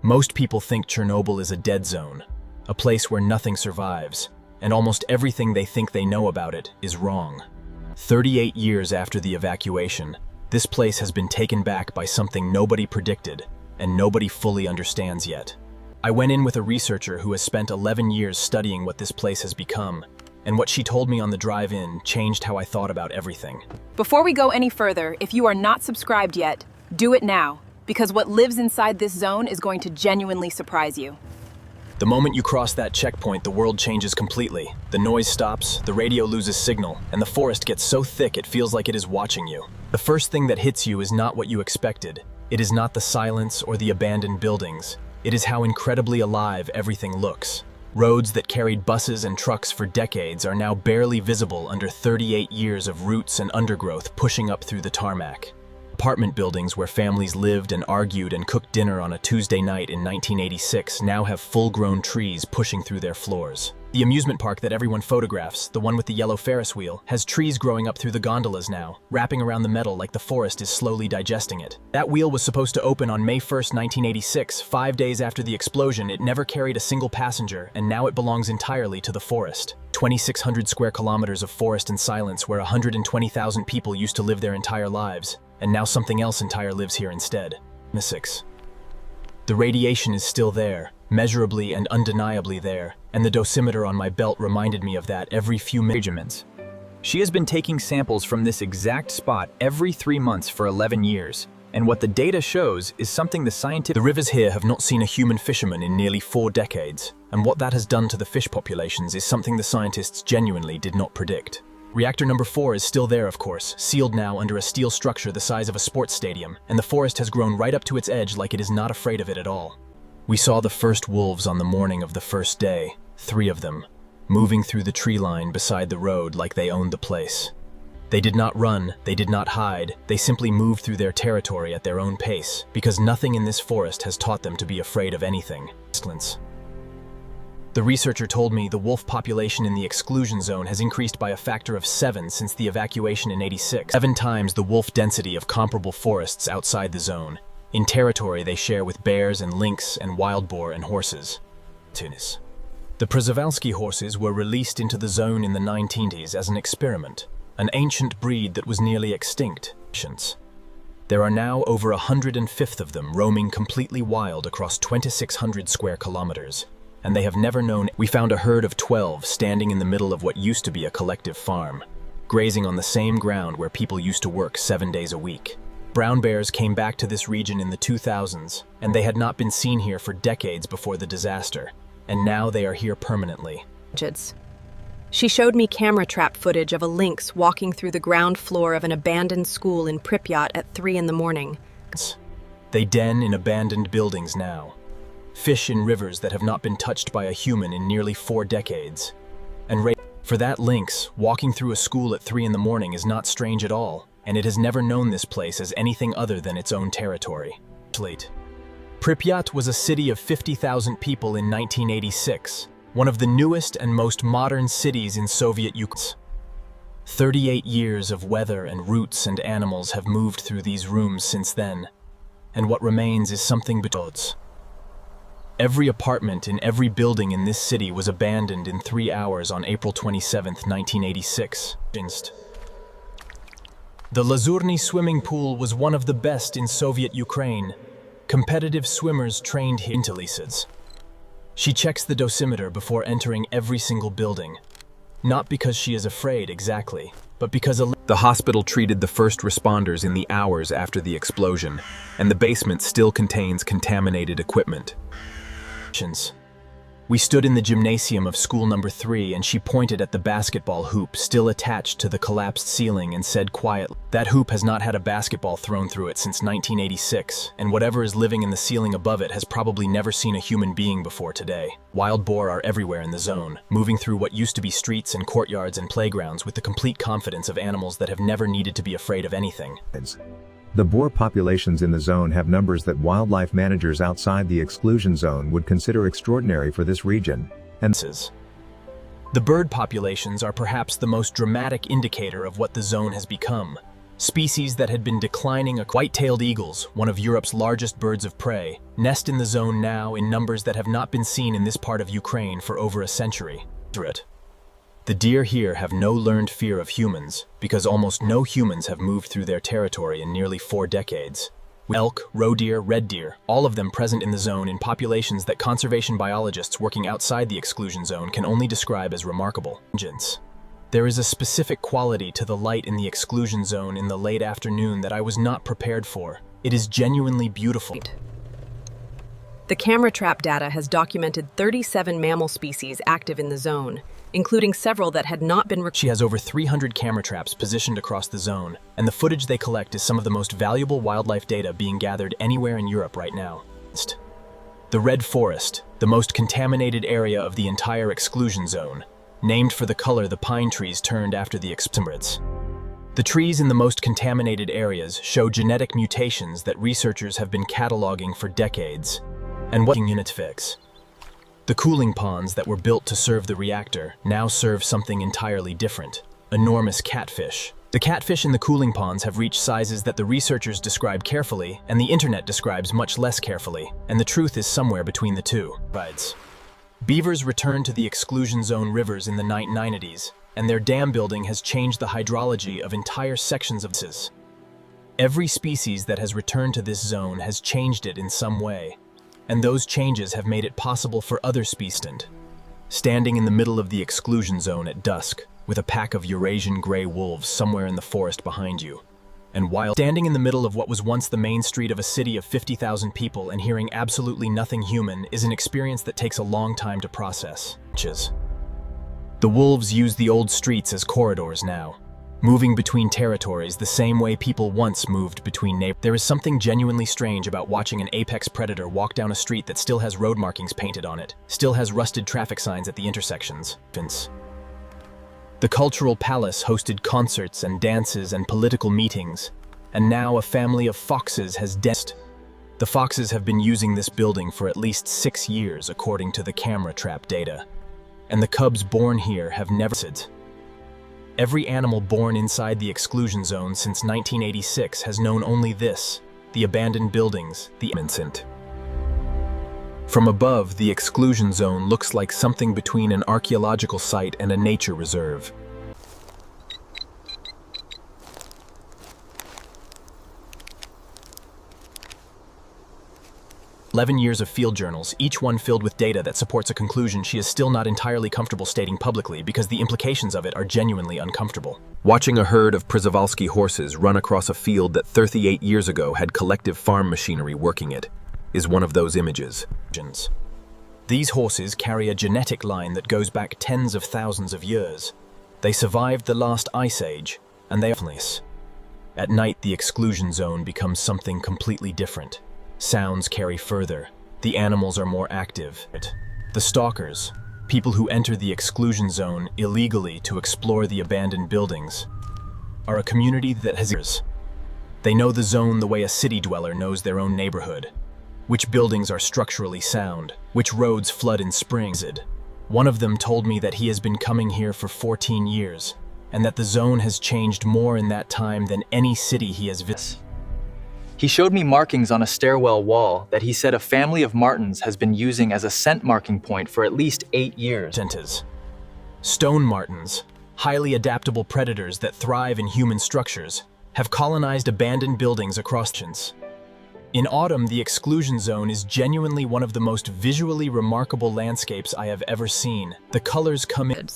Most people think Chernobyl is a dead zone, a place where nothing survives, and almost everything they think they know about it is wrong. 38 years after the evacuation, this place has been taken back by something nobody predicted and nobody fully understands yet. I went in with a researcher who has spent 11 years studying what this place has become, and what she told me on the drive-in changed how I thought about everything. Before we go any further, if you are not subscribed yet, do it now, because what lives inside this zone is going to genuinely surprise you. The moment you cross that checkpoint, the world changes completely. The noise stops, the radio loses signal, and the forest gets so thick it feels like it is watching you. The first thing that hits you is not what you expected. It is not the silence or the abandoned buildings. It is how incredibly alive everything looks. Roads that carried buses and trucks for decades are now barely visible under 38 years of roots and undergrowth pushing up through the tarmac. Apartment buildings where families lived and argued and cooked dinner on a Tuesday night in 1986 now have full-grown trees pushing through their floors. The amusement park that everyone photographs, the one with the yellow Ferris wheel, has trees growing up through the gondolas now, wrapping around the metal like the forest is slowly digesting it. That wheel was supposed to open on May 1st, 1986, 5 days after the explosion. It never carried a single passenger, and now it belongs entirely to the forest. 2,600 square kilometers of forest and silence where 120,000 people used to live their entire lives, and now something else entire lives here instead. 6. The radiation is still there, measurably and undeniably there, and the dosimeter on my belt reminded me of that every few measurements. She has been taking samples from this exact spot every 3 months for 11 years, and what the data shows is something the rivers here have not seen a human fisherman in nearly 4 decades, and what that has done to the fish populations is something the scientists genuinely did not predict. Reactor number 4 is still there, of course, sealed now under a steel structure the size of a sports stadium, and the forest has grown right up to its edge like it is not afraid of it at all. We saw the first wolves on the morning of the first day, 3 of them, moving through the tree line beside the road like they owned the place. They did not run, they did not hide, they simply moved through their territory at their own pace, because nothing in this forest has taught them to be afraid of anything. Excellence. The researcher told me the wolf population in the exclusion zone has increased by a factor of 7 since the evacuation in '86. 7 times the wolf density of comparable forests outside the zone, in territory they share with bears and lynx and wild boar and horses. The Przewalski horses were released into the zone in the 1990s as an experiment, an ancient breed that was nearly extinct. There are now over 105 of them roaming completely wild across 2,600 square kilometers. And they have never known. We found a herd of 12 standing in the middle of what used to be a collective farm, grazing on the same ground where people used to work 7 days a week. Brown bears came back to this region in the 2000s, and they had not been seen here for decades before the disaster, and now they are here permanently. She showed me camera trap footage of a lynx walking through the ground floor of an abandoned school in Pripyat at 3 in the morning. They den in abandoned buildings now. Fish in rivers that have not been touched by a human in nearly 4 decades. And for that lynx, walking through a school at 3 in the morning is not strange at all, and it has never known this place as anything other than its own territory. Pripyat was a city of 50,000 people in 1986, one of the newest and most modern cities in Soviet Ukraine. 38 years of weather and roots and animals have moved through these rooms since then, and what remains is something besides. Every apartment in every building in this city was abandoned in 3 hours on April 27, 1986. The Lazurny swimming pool was one of the best in Soviet Ukraine. Competitive swimmers trained here. She checks the dosimeter before entering every single building. Not because she is afraid exactly, but because the hospital treated the first responders in the hours after the explosion, and the basement still contains contaminated equipment. We stood in the gymnasium of school number 3 and she pointed at the basketball hoop still attached to the collapsed ceiling and said quietly, "That hoop has not had a basketball thrown through it since 1986, and whatever is living in the ceiling above it has probably never seen a human being before today." Wild boar are everywhere in the zone, moving through what used to be streets and courtyards and playgrounds with the complete confidence of animals that have never needed to be afraid of anything. The boar populations in the zone have numbers that wildlife managers outside the exclusion zone would consider extraordinary for this region, and the bird populations are perhaps the most dramatic indicator of what the zone has become. Species that had been declining. White-tailed eagles, one of Europe's largest birds of prey, nest in the zone now in numbers that have not been seen in this part of Ukraine for over a century. The deer here have no learned fear of humans, because almost no humans have moved through their territory in nearly 4 decades. Elk, roe deer, red deer, all of them present in the zone in populations that conservation biologists working outside the exclusion zone can only describe as remarkable. There is a specific quality to the light in the exclusion zone in the late afternoon that I was not prepared for. It is genuinely beautiful. The camera trap data has documented 37 mammal species active in the zone, including several that had not been She has over 300 camera traps positioned across the zone, and the footage they collect is some of the most valuable wildlife data being gathered anywhere in Europe right now. The Red Forest, the most contaminated area of the entire exclusion zone, named for the color the pine trees turned after the experiments. The trees in the most contaminated areas show genetic mutations that researchers have been cataloging for decades. And what unit fix? The cooling ponds that were built to serve the reactor now serve something entirely different: enormous catfish. The catfish in the cooling ponds have reached sizes that the researchers describe carefully and the internet describes much less carefully, and the truth is somewhere between the two. Beavers returned to the exclusion zone rivers in the 1990s, and their dam building has changed the hydrology of entire sections of this. Every species that has returned to this zone has changed it in some way, and those changes have made it possible for other species. Standing in the middle of the exclusion zone at dusk, with a pack of Eurasian gray wolves somewhere in the forest behind you, and while standing in the middle of what was once the main street of a city of 50,000 people and hearing absolutely nothing human is an experience that takes a long time to process. The wolves use the old streets as corridors now, moving between territories the same way people once moved between neighbors. There is something genuinely strange about watching an apex predator walk down a street that still has road markings painted on it, still has rusted traffic signs at the intersections. The cultural palace hosted concerts and dances and political meetings, and now a family of foxes has The foxes have been using this building for at least 6 years according to the camera trap data, and the cubs born here have never Every animal born inside the exclusion zone since 1986 has known only this: the abandoned buildings, the innocent. From above, the exclusion zone looks like something between an archaeological site and a nature reserve. "11 years of field journals, each one filled with data that supports a conclusion she is still not entirely comfortable stating publicly because the implications of it are genuinely uncomfortable. Watching a herd of Przewalski horses run across a field that 38 years ago had collective farm machinery working it is one of those images. These horses carry a genetic line that goes back tens of thousands of years. They survived the last ice age, and they are At night, the exclusion zone becomes something completely different. Sounds carry further. The animals are more active. The stalkers, people who enter the exclusion zone illegally to explore the abandoned buildings, are a community that has They know the zone the way a city dweller knows their own neighborhood. Which buildings are structurally sound, which roads flood in spring. One of them told me that he has been coming here for 14 years, and that the zone has changed more in that time than any city he has visited. He showed me markings on a stairwell wall that he said a family of martens has been using as a scent marking point for at least 8 years. Stone martens, highly adaptable predators that thrive in human structures, have colonized abandoned buildings across the In autumn, the exclusion zone is genuinely one of the most visually remarkable landscapes I have ever seen. The colors come in.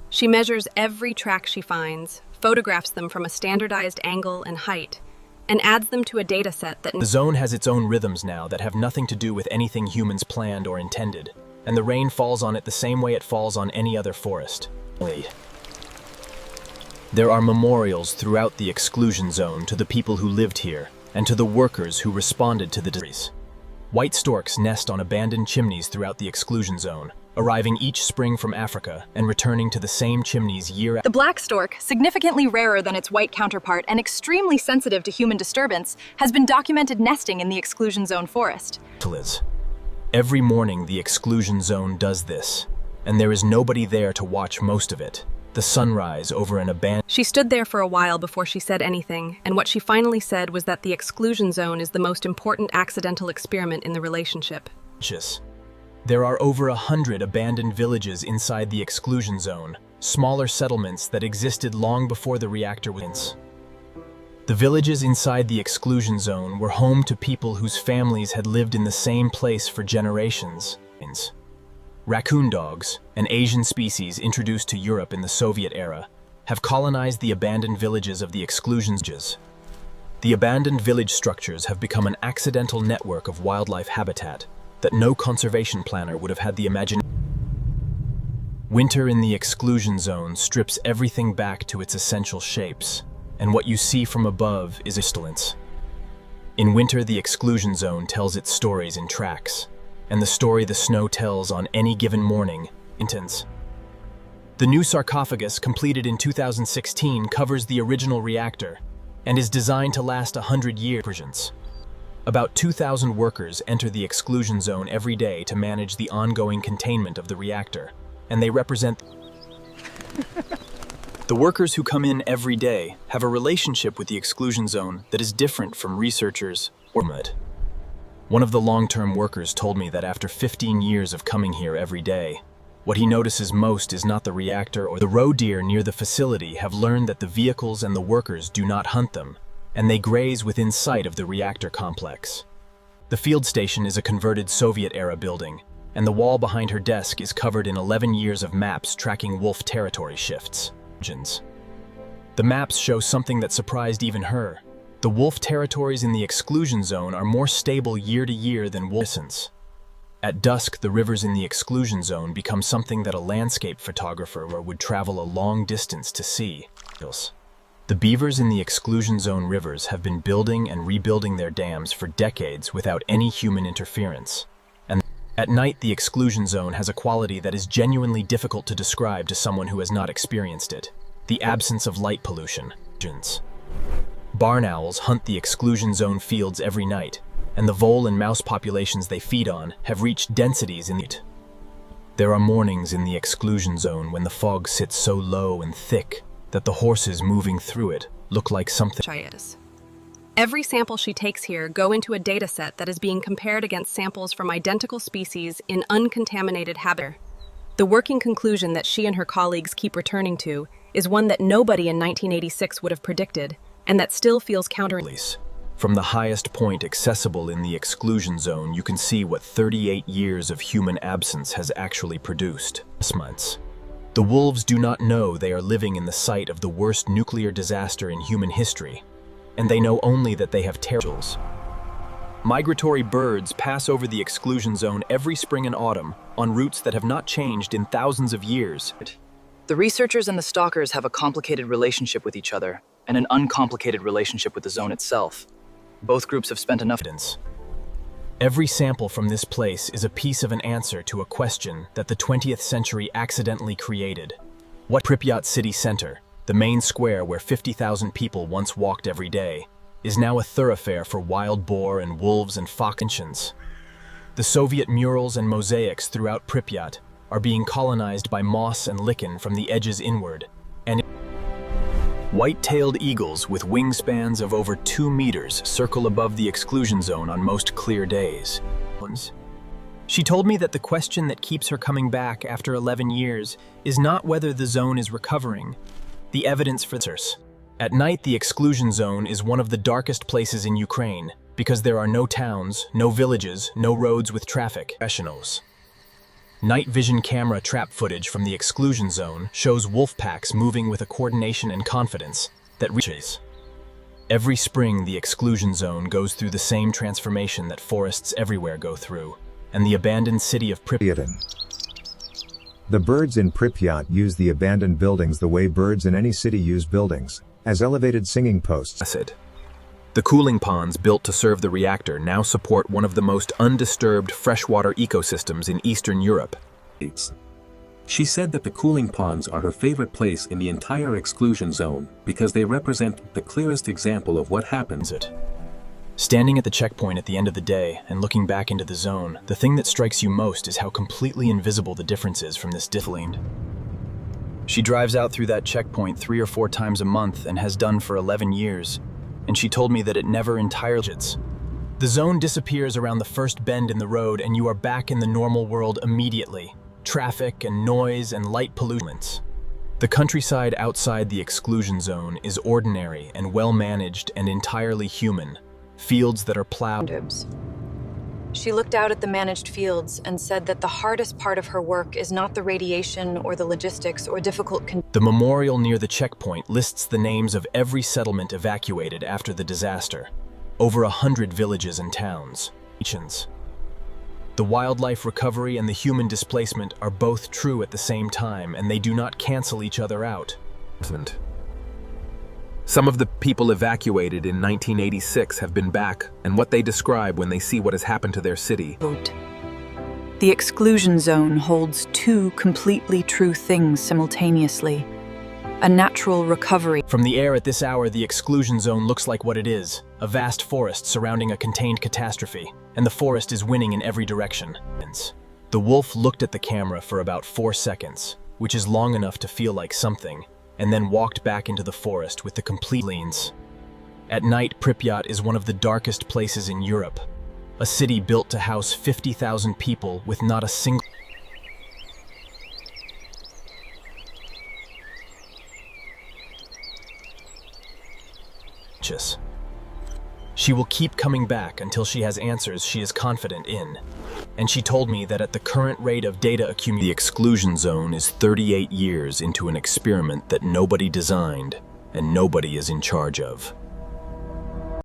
She measures every track she finds, photographs them from a standardized angle and height, and adds them to a data set that... The zone has its own rhythms now that have nothing to do with anything humans planned or intended, and the rain falls on it the same way it falls on any other forest. There are memorials throughout the exclusion zone to the people who lived here, and to the workers who responded to the disease. White storks nest on abandoned chimneys throughout the exclusion zone, arriving each spring from Africa and returning to the same chimneys year after. The black stork, significantly rarer than its white counterpart and extremely sensitive to human disturbance, has been documented nesting in the exclusion zone forest. Every morning the exclusion zone does this, and there is nobody there to watch most of it. the sunrise over an abandoned. She stood there for a while before she said anything, and what she finally said was that the exclusion zone is the most important accidental experiment in the relationship. There are over 100 abandoned villages inside the exclusion zone, smaller settlements that existed long before the reactor was. The villages inside the exclusion zone were home to people whose families had lived in the same place for generations. Raccoon dogs, an Asian species introduced to Europe in the Soviet era, have colonized the abandoned villages of the exclusion zones. The abandoned village structures have become an accidental network of wildlife habitat that no conservation planner would have had the imagination. Winter in the exclusion zone strips everything back to its essential shapes, and what you see from above is pestilence. In winter, the exclusion zone tells its stories in tracks, and the story the snow tells on any given morning, intense. The new sarcophagus, completed in 2016, covers the original reactor and is designed to last 100 years. About 2,000 workers enter the exclusion zone every day to manage the ongoing containment of the reactor, and they represent. The workers who come in every day have a relationship with the exclusion zone that is different from researchers or mud. One of the long-term workers told me that after 15 years of coming here every day, what he notices most is not the reactor or the roe deer near the facility have learned that the vehicles and the workers do not hunt them, and they graze within sight of the reactor complex. The field station is a converted Soviet-era building, and the wall behind her desk is covered in 11 years of maps tracking wolf territory shifts. The maps show something that surprised even her. The wolf territories in the exclusion zone are more stable year to year than wolves. At dusk, the rivers in the exclusion zone become something that a landscape photographer would travel a long distance to see. The beavers in the exclusion zone rivers have been building and rebuilding their dams for decades without any human interference. And at night, the exclusion zone has a quality that is genuinely difficult to describe to someone who has not experienced it: the absence of light pollution. Barn owls hunt the exclusion zone fields every night, and the vole and mouse populations they feed on have reached densities in it. There are mornings in the exclusion zone when the fog sits so low and thick that the horses moving through it look like something. Every sample she takes here go into a data set that is being compared against samples from identical species in uncontaminated habitat. The working conclusion that she and her colleagues keep returning to is one that nobody in 1986 would have predicted, and that still feels counterintuitive. From the highest point accessible in the exclusion zone, you can see what 38 years of human absence has actually produced. Months. The wolves do not know they are living in the site of the worst nuclear disaster in human history, and they know only that they have territories. Migratory birds pass over the exclusion zone every spring and autumn on routes that have not changed in thousands of years. The researchers and the stalkers have a complicated relationship with each other, and an uncomplicated relationship with the zone itself. Both groups have spent enough evidence. Every sample from this place is a piece of an answer to a question that the 20th century accidentally created. What Pripyat city center, the main square where 50,000 people once walked every day, is now a thoroughfare for wild boar and wolves and foxes. The Soviet murals and mosaics throughout Pripyat are being colonized by moss and lichen from the edges inward, and white-tailed eagles with wingspans of over 2 meters circle above the exclusion zone on most clear days. She told me that the question that keeps her coming back after 11 years is not whether the zone is recovering. The evidence for this. At night, the exclusion zone is one of the darkest places in Ukraine because there are no towns, no villages, no roads with traffic. Professionals. Night vision camera trap footage from the exclusion zone shows wolf packs moving with a coordination and confidence that reaches. Every spring, the exclusion zone goes through the same transformation that forests everywhere go through, and the abandoned city of Pripyat. The birds in Pripyat use the abandoned buildings the way birds in any city use buildings, as elevated singing posts. The cooling ponds built to serve the reactor now support one of the most undisturbed freshwater ecosystems in Eastern Europe. She said that the cooling ponds are her favorite place in the entire exclusion zone because they represent the clearest example of what happens. Standing at the checkpoint at the end of the day and looking back into the zone, the thing that strikes you most is how completely invisible the difference is from this different. She drives out through that checkpoint 3 or 4 times a month and has done for 11 years, and she told me that it never entirely hits. The zone disappears around the first bend in the road and you are back in the normal world immediately. Traffic and noise and light pollutants. The countryside outside the exclusion zone is ordinary and well-managed and entirely human. Fields that are plowed. She looked out at the managed fields and said that the hardest part of her work is not the radiation or the logistics or difficult The memorial near the checkpoint lists the names of every settlement evacuated after the disaster. Over 100 villages and towns. The wildlife recovery and the human displacement are both true at the same time, and they do not cancel each other out. Some of the people evacuated in 1986 have been back, and what they describe when they see what has happened to their city. The exclusion zone holds two completely true things simultaneously. A natural recovery. From the air at this hour, the exclusion zone looks like what it is, a vast forest surrounding a contained catastrophe, and the forest is winning in every direction. The wolf looked at the camera for about 4 seconds, which is long enough to feel like something, and then walked back into the forest with the complete leans. At night, Pripyat is one of the darkest places in Europe, a city built to house 50,000 people with not a single She will keep coming back until she has answers she is confident in. And she told me that at the current rate of data accumulation, the exclusion zone is 38 years into an experiment that nobody designed and nobody is in charge of.